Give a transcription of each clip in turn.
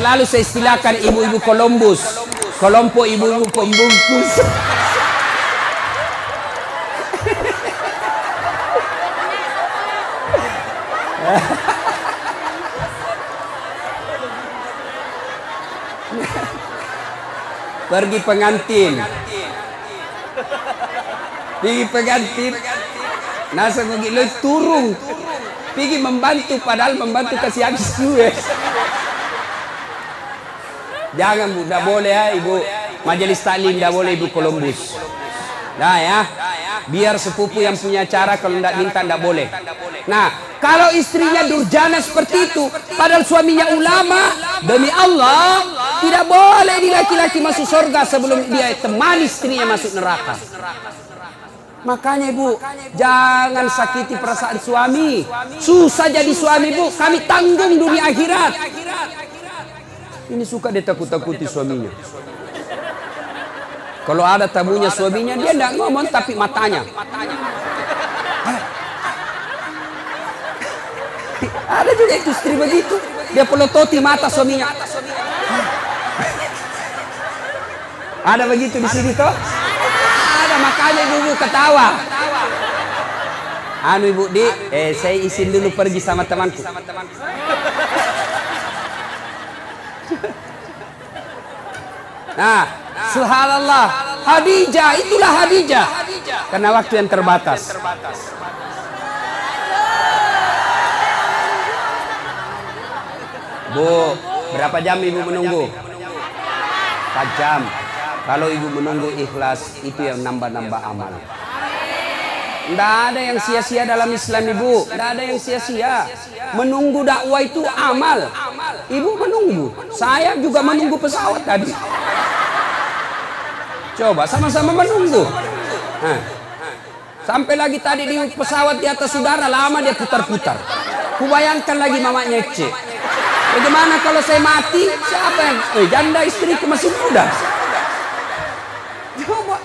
Lalu saya istilahkan ibu-ibu Columbus, kelompok ibu-ibu pembungkus. Pergi pengantin, nasa begitu turun, pergi membantu padahal membantu kasih habis duit. Jangan bu, tidak boleh ya ibu majelis taklim, tidak boleh ibu Columbus. Nah ya, biar sepupu yang punya cara, kalau tidak minta tidak boleh. Nah, kalau istrinya durjana seperti itu, padahal suaminya ulama, demi Allah, tidak boleh di laki-laki masuk surga sebelum dia temani istrinya masuk neraka. Makanya ibu, jangan sakiti perasaan suami. Susah jadi suami bu, kami tanggung dunia akhirat. Ini suka dia takut-takuti suaminya. Kalau ada tamunya suaminya, dia tidak ngomong tapi matanya. Ada juga itu istri begitu, dia pelototi mata suaminya. Ada begitu di sini toh? Ada, makanya ibu ketawa. Anu ibu di, saya izin dulu pergi sama temanku. Nah, subhanallah, Khadijah, itulah Khadijah. Karena waktu yang terbatas. Bu, berapa jam ibu menunggu? 4 jam. Kalau ibu menunggu ikhlas, itu yang nambah-nambah amal. Tidak ada yang sia-sia dalam Islam ibu. Tidak ada yang sia-sia. Menunggu dakwah itu amal. Ibu menunggu. Saya juga menunggu pesawat tadi. Coba sama-sama menunggu. Nah, sampai lagi tadi di pesawat di atas udara, lama dia putar-putar. Kubayangkan lagi mamanya cek. Bagaimana kalau saya mati? Siapa yang janda istriku masih muda? Coba.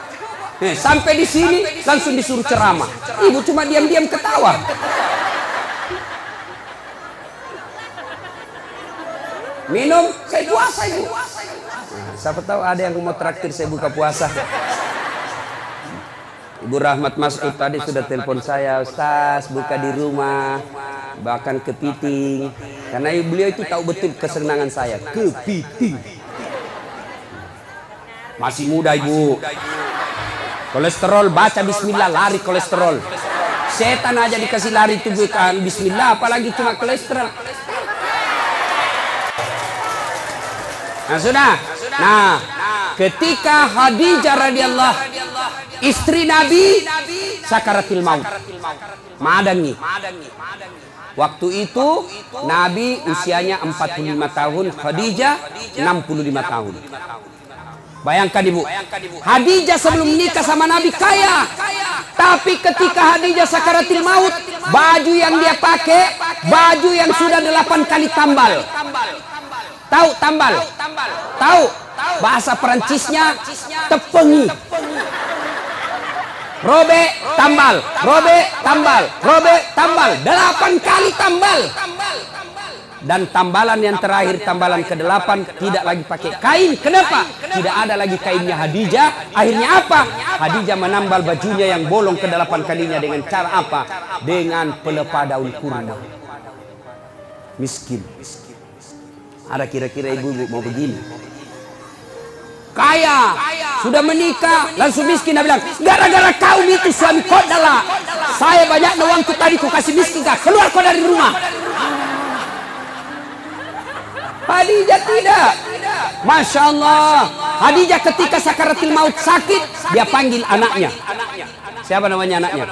Sampai di sini langsung disuruh ceramah. Ibu cuma diam-diam ketawa. Minum, saya puasa ibu. Nah, siapa tahu ada yang mau traktir saya buka puasa. Ibu Rahmat Mas'ud tadi sudah telepon saya, Ustaz buka di rumah, bahkan kepiting. Karena beliau itu tahu betul kesenangan saya, kepiting. Masih muda ibu. Kolesterol, baca bismillah, lari kolesterol. Setan aja dikasih lari itu bukan bismillah, apalagi cuma kolesterol. Nah sudah. Nah, ketika Khadijah radhiyallahu istri Nabi sakaratil maut, madangi. Waktu itu Nabi usianya 45 tahun, Khadijah 65 tahun. Bayangkan ibu, Khadijah sebelum nikah sama Nabi kaya, tapi ketika Khadijah sakaratil maut, baju yang dia pakai, baju yang sudah 8 kali tambal. Tahu tambal? Tahu? Bahasa Perancisnya tepengi. Robe tambal, robe tambal, robe tambal, 8 kali tambal. Dan tambalan yang terakhir, tambalan ke-8, tidak lagi pakai kain. Kenapa? Tidak ada lagi kainnya Khadijah. Akhirnya apa? Khadijah menambal bajunya yang bolong ke-8 kalinya dengan cara apa? Dengan pelepah daun kurma. Miskin. Ada kira-kira ibu-ibu mau begini? Kaya, sudah menikah, langsung miskin. Dia bilang, gara-gara kau itu suami kau adalah. Saya banyak uangku tadi ku kasih miskin kah? Keluar kau dari rumah. Khadijah tidak. Masya Allah. Khadijah ketika sakaratil maut sakit, dia panggil anaknya. Siapa namanya anaknya?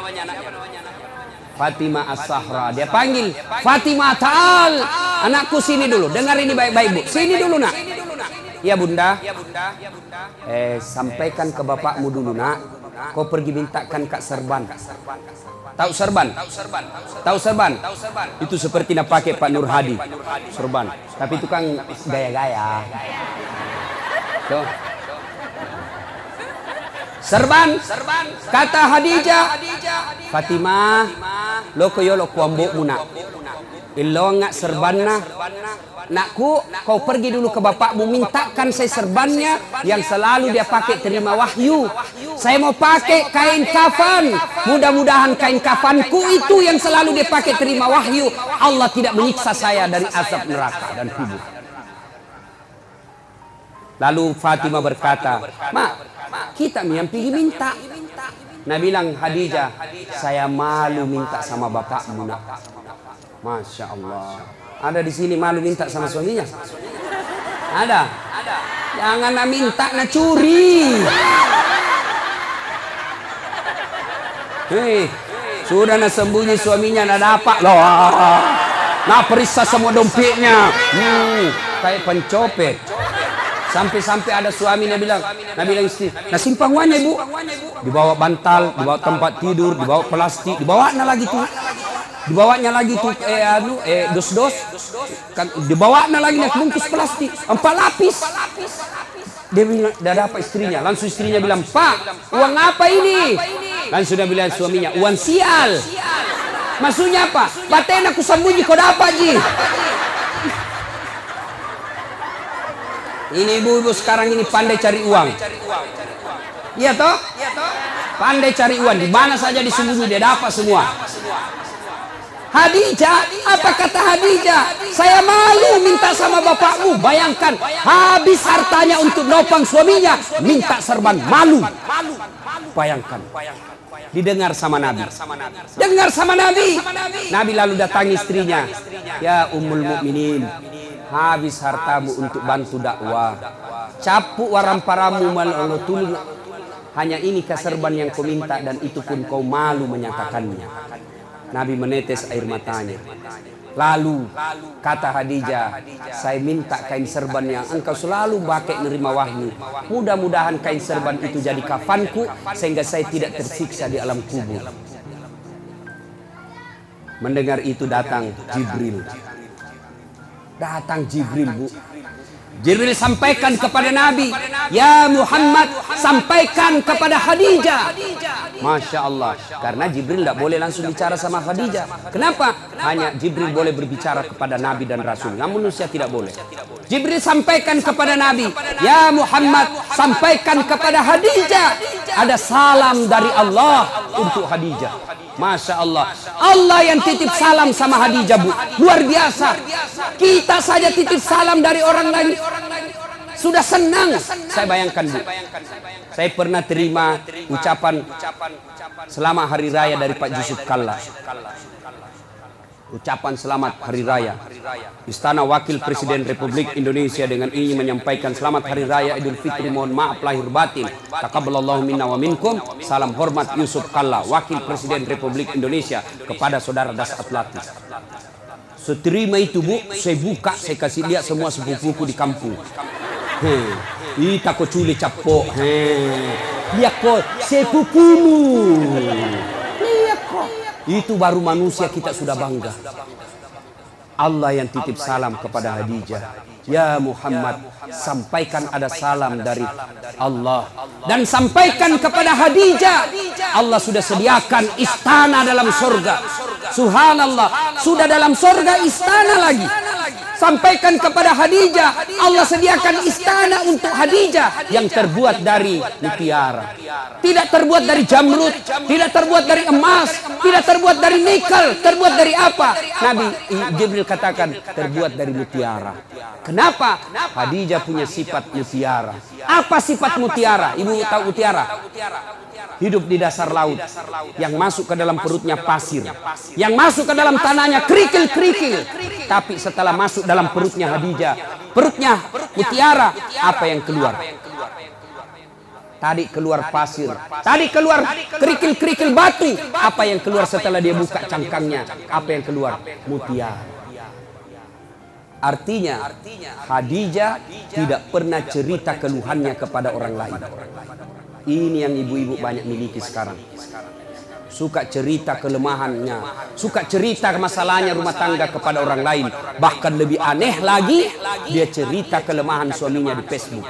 Fatimah As-Sahra. Dia panggil, Fatimah ta'al. Anakku sini dulu. Dengar ini baik-baik bu. Sini dulu nak. Ya bunda. Sampaikan ke bapakmu dulu nak. Kau pergi mintakan Kak Serban. Tahu serban? Tahu serban? Itu seperti nak pakai Pak Nur Hadi. Serban. Tapi itu kan gaya-gaya. Tuh. Serban. Kata Khadijah, Fatimah, lo koyo lo kuambok muna. Ilo ngak serban na. nakku, kau pergi dulu ke bapakmu, mintakan saya serbannya yang selalu dia pakai terima wahyu. Saya mau pakai kain kafan, mudah-mudahan kain kafanku itu yang selalu dia pakai terima wahyu. Allah tidak menyiksa saya dari azab neraka dan kubur. Lalu Fatimah berkata, "Mak, kita yang pergi minta." Nah bilang Khadijah, "Saya malu minta sama bapakmu, nak." Masya Allah. Ada di sini malu minta sama suaminya? Ada? Jangan nak minta, nak curi. Hei, sudah nak sembunyi suaminya, nak dapat loh. Nak periksa semua dompetnya. Kayak pencopet. Sampai-sampai ada suami Nabi bilang istri, "Nah simpang uangnya ibu." Dibawa bantal, dibawa tempat tidur, dibawa plastik, dibawanya lagi tuh. Dibawanya lagi tuh dos-dos. Kan dibawanya lagi nak bungkus plastik, 4 lapis. Dia bilang, "Dah dapat istrinya." Langsung istrinya bilang, "Pak, uang apa ini?" Langsung dia bilang suaminya, "Uang sial." Maksudnya apa? "Paten aku sembunyi kau dapat ji." Ini ibu-ibu sekarang ini pandai cari uang. Iya toh? Pandai cari uang. Di mana saja disembunyi dia dapat semua. Khadijah, apa kata Khadijah? "Saya malu minta sama bapakmu." Bayangkan, habis hartanya untuk nopang suaminya, minta serban, malu. Bayangkan. Didengar sama Nabi. Dengar sama Nabi. Nabi lalu datangi istrinya. "Ya Ummul Mukminin, habis hartamu untuk bantu dakwah. Capuk waramparamu malolotulun. Hanya ini keserban yang kau minta dan itu pun kau malu menyatakannya." Nabi menetes air matanya. Lalu kata Khadijah, "Saya minta kain serban yang engkau selalu pakai menerima wahyu. Mudah-mudahan kain serban itu jadi kafanku sehingga saya tidak tersiksa di alam kubur." Mendengar itu datang Jibril. Datang Jibril, Bu. Jibril sampaikan kepada Nabi, "Ya Muhammad, sampaikan kepada Khadijah." Masya Allah. Karena Jibril tidak boleh langsung bicara sama Khadijah. Kenapa? Hanya Jibril boleh berbicara kepada Nabi dan Rasul. Namun manusia tidak boleh. Jibril sampaikan kepada Nabi, "Ya Muhammad, sampaikan kepada Khadijah. Ada salam dari Allah untuk Khadijah." Masya Allah. Allah yang titip salam sama Khadijah, Bu. Luar biasa. Kita saja titip salam dari orang lain sudah senang. Saya bayangkan, Bu. Saya pernah terima ucapan selamat hari raya dari Pak Yusuf Kalla. Ucapan selamat hari raya. Istana Wakil Presiden Republik Indonesia dengan ini menyampaikan selamat hari raya Idul Fitri, mohon maaf lahir batin. Taqabbalallahu minna wa minkum. Salam hormat Yusuf Kalla, Wakil Presiden Republik Indonesia, kepada saudara Dasat Latif. Seterima itu, Bu, saya buka, saya kasih lihat semua sepupuku di kampung. Ita ko culi capok. Lihat kok sepupumu. Lihat kok. Itu baru manusia kita sudah bangga. Allah yang titip salam kepada Khadijah. "Ya Muhammad, sampaikan ada salam dari Allah. Dan sampaikan kepada Khadijah, Allah sudah sediakan istana dalam surga." Subhanallah, sudah dalam surga istana lagi. Sampaikan kepada Khadijah, Allah sediakan istana untuk Khadijah yang terbuat dari mutiara. Tidak terbuat dari jamrud, tidak terbuat dari emas, tidak terbuat dari nikel. Terbuat dari apa? Nabi Jibril katakan terbuat dari mutiara. Kenapa? Khadijah punya sifat mutiara. Apa sifat mutiara? Ibu tahu mutiara? Hidup di dasar laut, yang masuk ke dalam perutnya pasir, yang masuk ke dalam tanahnya kerikil-kerikil. Tapi setelah masuk dalam perutnya Khadijah, perutnya mutiara, apa yang keluar? Tadi keluar pasir, tadi keluar kerikil-kerikil batu. Apa yang keluar setelah dia buka cangkangnya? Apa yang keluar? Mutiara. Artinya Khadijah tidak pernah cerita keluhannya kepada orang lain. Ini yang ibu-ibu banyak miliki sekarang. Suka cerita kelemahannya, suka cerita masalahnya rumah tangga kepada orang lain. Bahkan lebih aneh lagi, dia cerita kelemahan suaminya di Facebook.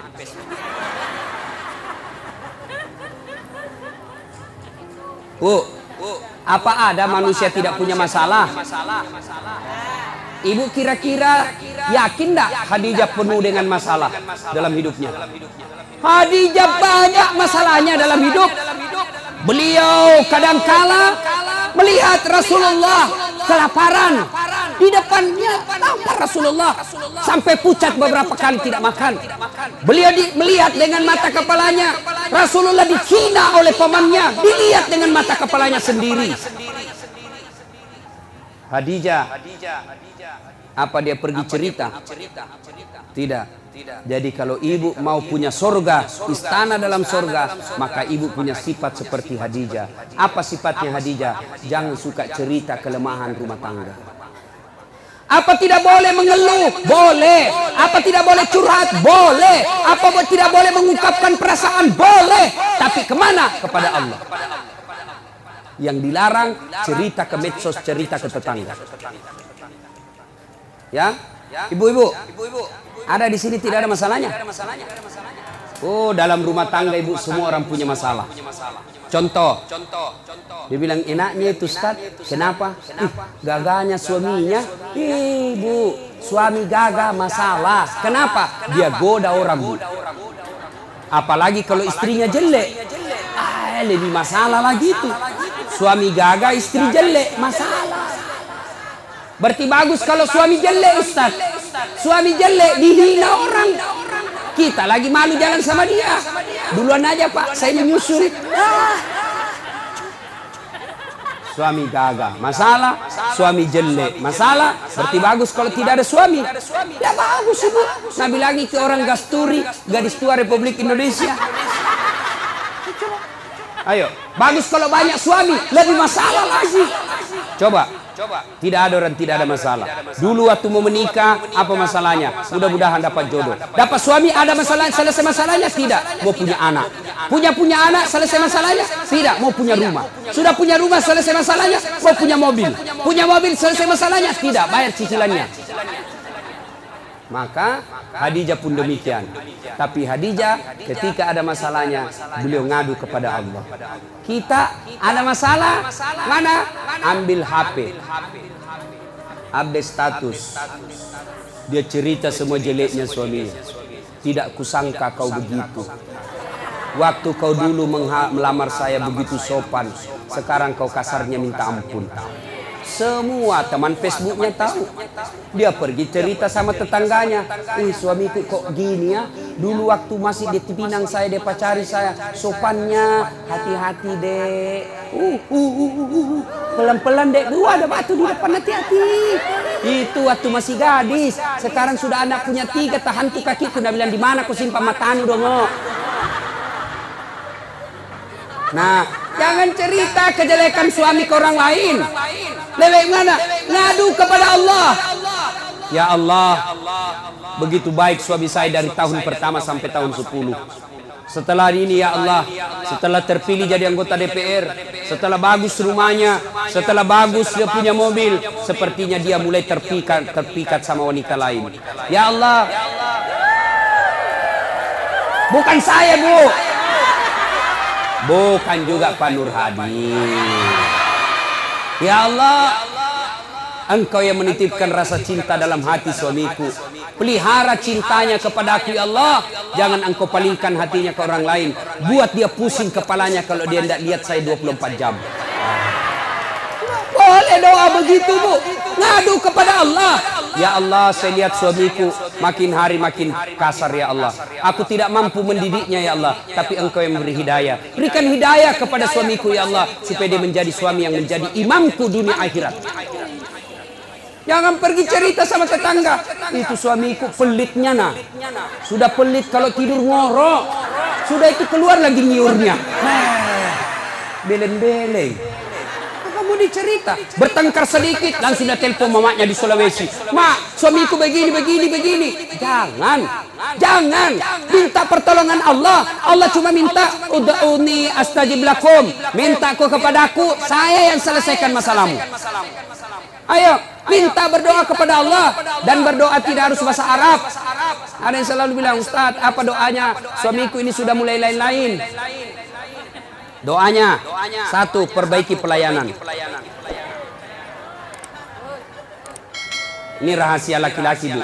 Apa ada manusia tidak punya masalah? Ibu kira-kira yakin enggak Khadijah penuh dengan masalah dalam hidupnya? Khadijah banyak masalahnya dalam hidup. Beliau kadangkala melihat Rasulullah kelaparan di depannya, lapar Rasulullah sampai pucat beberapa kali tidak makan. Beliau melihat dengan mata kepalanya Rasulullah dihina oleh pamannya, dilihat dengan mata kepalanya sendiri. Khadijah, apa dia pergi cerita? Tidak. Jadi kalau ibu mau punya sorga, istana dalam sorga, maka ibu punya sifat seperti Khadijah. Apa sifatnya Khadijah? Jangan suka cerita kelemahan rumah tangga. Apa tidak boleh mengeluh? Boleh. Apa tidak boleh curhat? Boleh. Apa tidak boleh mengungkapkan perasaan? Boleh. Tapi kemana? Kepada Allah. Yang dilarang cerita ke medsos, cerita ke tetangga. Ya, ibu-ibu, ada di sini tidak ada masalahnya? Oh, dalam rumah tangga ibu semua orang punya masalah. Contoh, dia bilang enaknya itu Ustaz, kenapa? Gagahnya suaminya. Ibu, suami gagah masalah. Kenapa? Dia goda orang, Bu. Apalagi kalau istrinya jelek. Lebih masalah lagi itu. Suami gagah, istri jelek, masalah. Berarti bagus kalau suami jelek, Ustaz. Suami jelek dihina orang. Kita lagi malu jalan sama dia. Duluan aja Pak, saya menyusul. Suami gagah, masalah. Suami jelek, masalah. Berarti bagus kalau tidak ada suami. Ya bagus Ibu. Nabi lagi ke orang Gasturi, gadis tua Republik Indonesia. Ayo, bagus kalau banyak suami, lebih masalah lagi. Coba, tidak ada orang tidak ada masalah. Dulu waktu mau menikah, apa masalahnya? Mudah-mudahan dapat jodoh. Dapat suami, ada masalah, selesai masalahnya? Tidak. Mau punya anak. Punya anak, selesai masalahnya? Tidak. Mau punya rumah. Sudah punya rumah, selesai masalahnya? Mau punya mobil. Punya mobil, selesai masalahnya? Tidak. Bayar cicilannya. Maka Khadijah pun demikian. Tapi Khadijah ketika ada masalahnya, beliau ngadu kepada Allah. Kita ada masalah, mana? Ambil HP, update status. Dia cerita semua jeleknya suaminya. Tidak kusangka kau begitu. Waktu kau dulu melamar saya begitu sopan, sekarang kau kasarnya minta ampun. Semua teman Facebooknya tahu. Dia pergi cerita sama tetangganya. Suamiku kok gini ya. Dulu waktu masih di Pinang saya, dia pacari saya. Sopannya, hati-hati dek. Pelan-pelan dek. Ada batu di depan, hati-hati. Itu waktu masih gadis. Sekarang sudah anak punya 3, tahan tuh kakiku. Dia bilang, di mana kau simpan matanu dong? Nah, jangan cerita kejelekan suami ke orang lain. Lebih mana? Ngadu kepada Allah. Ya Allah, begitu baik suami saya dari tahun pertama sampai tahun 10. Setelah ini ya Allah, setelah terpilih jadi anggota DPR, setelah bagus rumahnya, setelah bagus dia punya mobil, sepertinya dia mulai terpikat sama wanita lain. Ya Allah, bukan saya Bu, bukan juga Pak Nur Hadi. Ya Allah, Engkau yang menitipkan rasa cinta dalam hati suamiku. Pelihara cintanya kepada aku ya Allah. Jangan Engkau palingkan hatinya ke orang lain. Buat dia pusing kepalanya kalau dia tidak lihat saya 24 jam. Boleh doa begitu Bu. Ngadu kepada Allah. Ya Allah, saya lihat suamiku makin hari makin kasar ya Allah. Aku tidak mampu mendidiknya ya Allah. Tapi Engkau yang memberi hidayah. Berikan hidayah kepada suamiku ya Allah. Supaya dia menjadi suami yang menjadi imamku dunia akhirat. Jangan pergi cerita sama tetangga. Itu suamiku pelitnya nah. Sudah pelit kalau tidur ngorok. Sudah itu keluar lagi nyiurnya. Beleng-beleng. Kamu dicerita. Bertengkar sedikit langsung sudah telepon mamanya di Sulawesi. Mak, suamiku begini. Jangan. Minta pertolongan Allah. Allah cuma minta ud'uni astajib lakum. Minta kau kepadaku, saya yang selesaikan masalahmu. Ayo, minta berdoa kepada Allah. Dan berdoa tidak harus bahasa Arab. Ada yang selalu bilang, Ustaz, apa doanya? Suamiku ini sudah mulai lain-lain. Doanya, 1, perbaiki pelayanan. Ini rahasia laki-laki, Bu.